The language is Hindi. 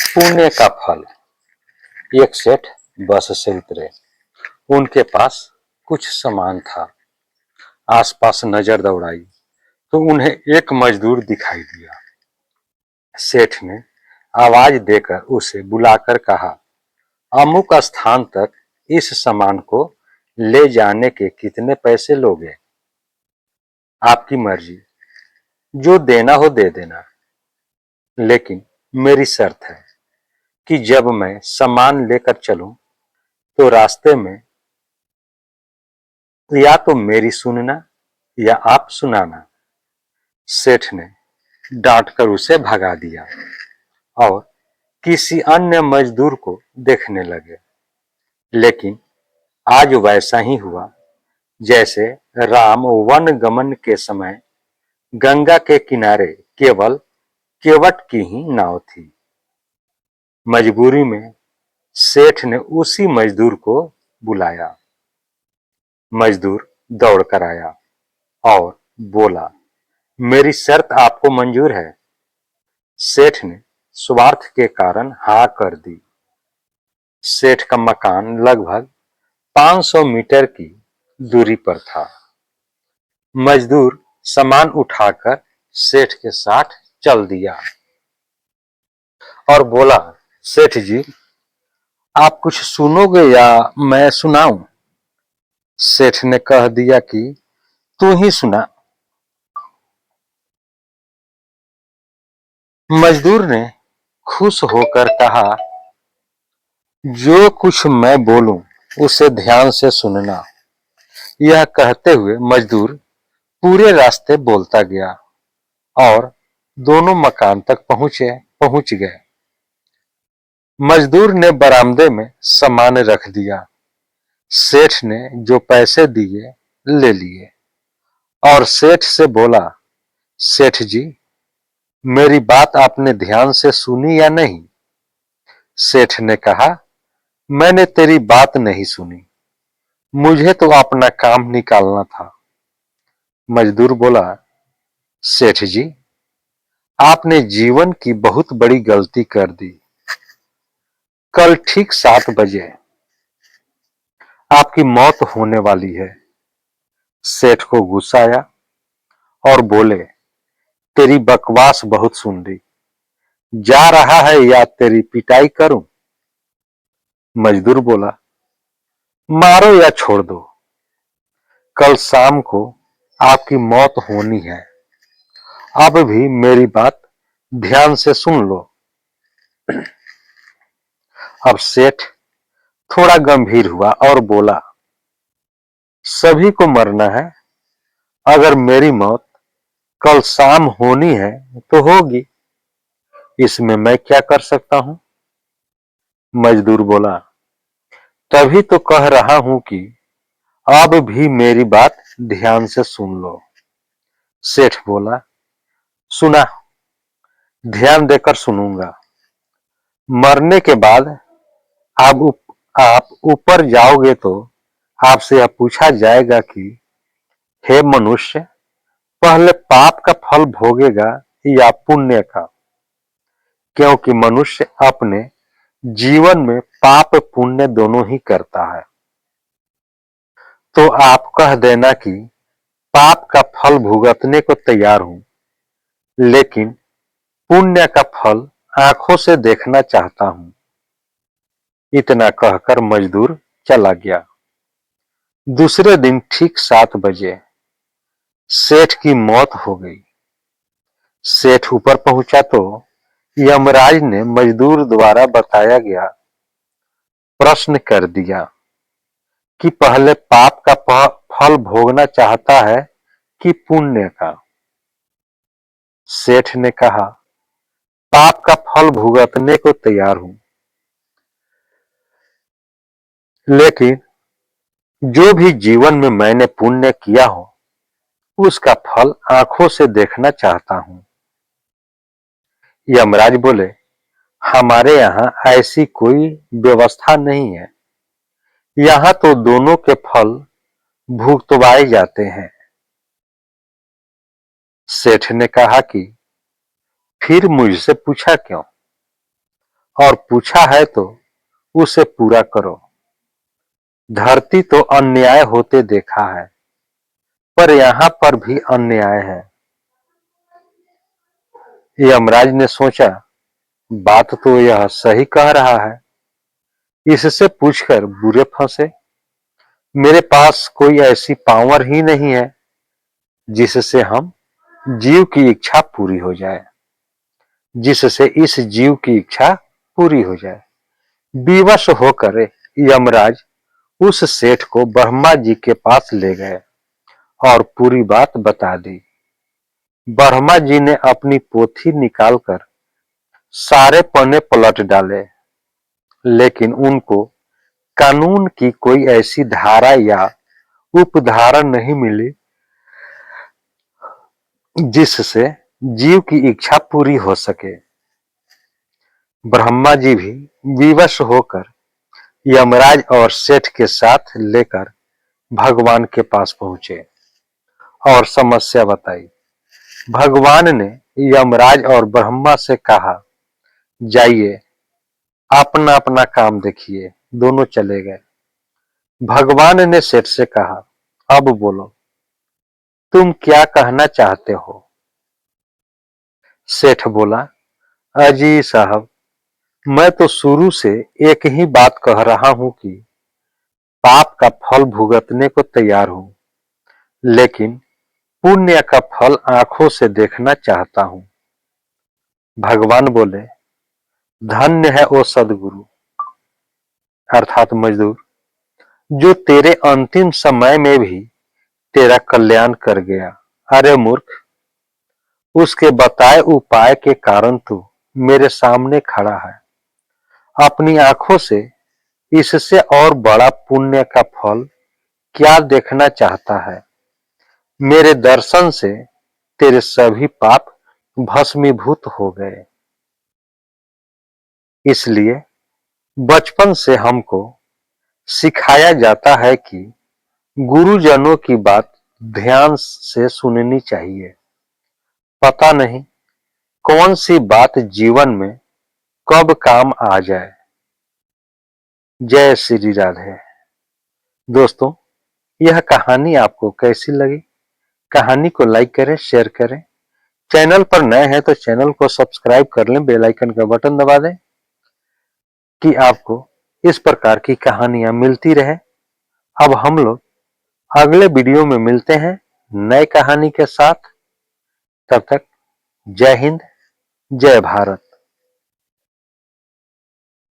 पुण्य का फल। एक सेठ बस से उतरे। उनके पास कुछ सामान था। आसपास नजर दौड़ाई तो उन्हें एक मजदूर दिखाई दिया। सेठ ने आवाज देकर उसे बुलाकर कहा, अमुक स्थान तक इस सामान को ले जाने के कितने पैसे लोगे? आपकी मर्जी, जो देना हो दे देना, लेकिन मेरी शर्त है कि जब मैं सामान लेकर चलूं तो रास्ते में या तो मेरी सुनना या आप सुनाना। सेठ ने डांटकर उसे भगा दिया और किसी अन्य मजदूर को देखने लगे। लेकिन आज वैसा ही हुआ जैसे राम वन गमन के समय गंगा के किनारे केवल केवट की ही नाव थी। मजबूरी में सेठ ने उसी मजदूर को बुलाया। मजदूर दौड़कर आया और बोला, मेरी शर्त आपको मंजूर है? सेठ ने स्वार्थ के कारण हाँ कर दी। सेठ का मकान लगभग 500 मीटर की दूरी पर था। मजदूर सामान उठाकर सेठ के साथ चल दिया और बोला, सेठ जी, आप कुछ सुनोगे या मैं सुनाऊं? सेठ ने कह दिया कि तू ही सुना। मजदूर ने खुश होकर कहा, जो कुछ मैं बोलूं उसे ध्यान से सुनना। यह कहते हुए मजदूर पूरे रास्ते बोलता गया और दोनों मकान तक पहुंच गए। मजदूर ने बरामदे में सामान रख दिया। सेठ ने जो पैसे दिए ले लिए और सेठ से बोला, सेठ जी, मेरी बात आपने ध्यान से सुनी या नहीं? सेठ ने कहा, मैंने तेरी बात नहीं सुनी, मुझे तो अपना काम निकालना था। मजदूर बोला, सेठ जी, आपने जीवन की बहुत बड़ी गलती कर दी। कल ठीक 7 बजे आपकी मौत होने वाली है। सेठ को गुस्सा आया और बोले, तेरी बकवास बहुत सुन ली, जा रहा है या तेरी पिटाई करूं? मजदूर बोला, मारो या छोड़ दो, कल शाम को आपकी मौत होनी है। अब भी मेरी बात ध्यान से सुन लो। अब सेठ थोड़ा गंभीर हुआ और बोला, सभी को मरना है। अगर मेरी मौत कल शाम होनी है तो होगी, इसमें मैं क्या कर सकता हूं? मजदूर बोला, तभी तो कह रहा हूं कि अब भी मेरी बात ध्यान से सुन लो। सेठ बोला, सुना, ध्यान देकर सुनूंगा। मरने के बाद आप ऊपर जाओगे तो आपसे यह पूछा जाएगा कि हे मनुष्य, पहले पाप का फल भोगेगा या पुण्य का? क्योंकि मनुष्य अपने जीवन में पाप पुण्य दोनों ही करता है। तो आप कह देना कि पाप का फल भुगतने को तैयार हूं, लेकिन पुण्य का फल आंखों से देखना चाहता हूं। इतना कहकर मजदूर चला गया। दूसरे दिन ठीक 7 बजे सेठ की मौत हो गई। सेठ ऊपर पहुंचा तो यमराज ने मजदूर द्वारा बताया गया प्रश्न कर दिया कि पहले पाप का फल भोगना चाहता है कि पुण्य का? सेठ ने कहा, पाप का फल भुगतने को तैयार हूं, लेकिन जो भी जीवन में मैंने पुण्य किया हो उसका फल आंखों से देखना चाहता हूं। यमराज बोले, हमारे यहां ऐसी कोई व्यवस्था नहीं है। यहां तो दोनों के फल भुगतवाए जाते हैं। सेठ ने कहा कि फिर मुझसे पूछा क्यों? और पूछा है तो उसे पूरा करो। धरती तो अन्याय होते देखा है, पर यहाँ पर भी अन्याय है। यमराज ने सोचा, बात तो यह सही कह रहा है, इससे पूछकर बुरे फंसे। मेरे पास कोई ऐसी पावर ही नहीं है जिससे हम जीव की इच्छा पूरी हो जाए, जिससे इस जीव की इच्छा पूरी हो जाए। विवश होकर यमराज उस सेठ को ब्रह्मा जी के पास ले गए और पूरी बात बता दी। ब्रह्मा जी ने अपनी पोथी निकालकर सारे पन्ने पलट डाले, लेकिन उनको कानून की कोई ऐसी धारा या उपधारा नहीं मिली जिससे जीव की इच्छा पूरी हो सके। ब्रह्मा जी भी विवश होकर यमराज और सेठ के साथ लेकर भगवान के पास पहुंचे और समस्या बताई। भगवान ने यमराज और ब्रह्मा से कहा, जाइए अपना अपना काम देखिए। दोनों चले गए। भगवान ने सेठ से कहा, अब बोलो, तुम क्या कहना चाहते हो? सेठ बोला, अजी साहब, मैं तो शुरू से एक ही बात कह रहा हूं कि पाप का फल भुगतने को तैयार हूं, लेकिन पुण्य का फल आंखों से देखना चाहता हूं। भगवान बोले, धन्य है ओ सदगुरु अर्थात मजदूर, जो तेरे अंतिम समय में भी तेरा कल्याण कर गया। अरे मूर्ख, उसके बताए उपाय के कारण तू मेरे सामने खड़ा है। अपनी आंखों से इससे और बड़ा पुण्य का फल क्या देखना चाहता है? मेरे दर्शन से तेरे सभी पाप भस्मीभूत हो गए। इसलिए बचपन से हमको सिखाया जाता है कि गुरुजनों की बात ध्यान से सुननी चाहिए। पता नहीं कौन सी बात जीवन में कब काम आ जाए। जय श्री राधे। दोस्तों, यह कहानी आपको कैसी लगी? कहानी को लाइक करें, शेयर करें। चैनल पर नए हैं तो चैनल को सब्सक्राइब कर लें, बेल आइकन का बटन दबा दें कि आपको इस प्रकार की कहानियां मिलती रहे। अब हम लोग अगले वीडियो में मिलते हैं नए कहानी के साथ। तब तक जय हिंद, जय भारत।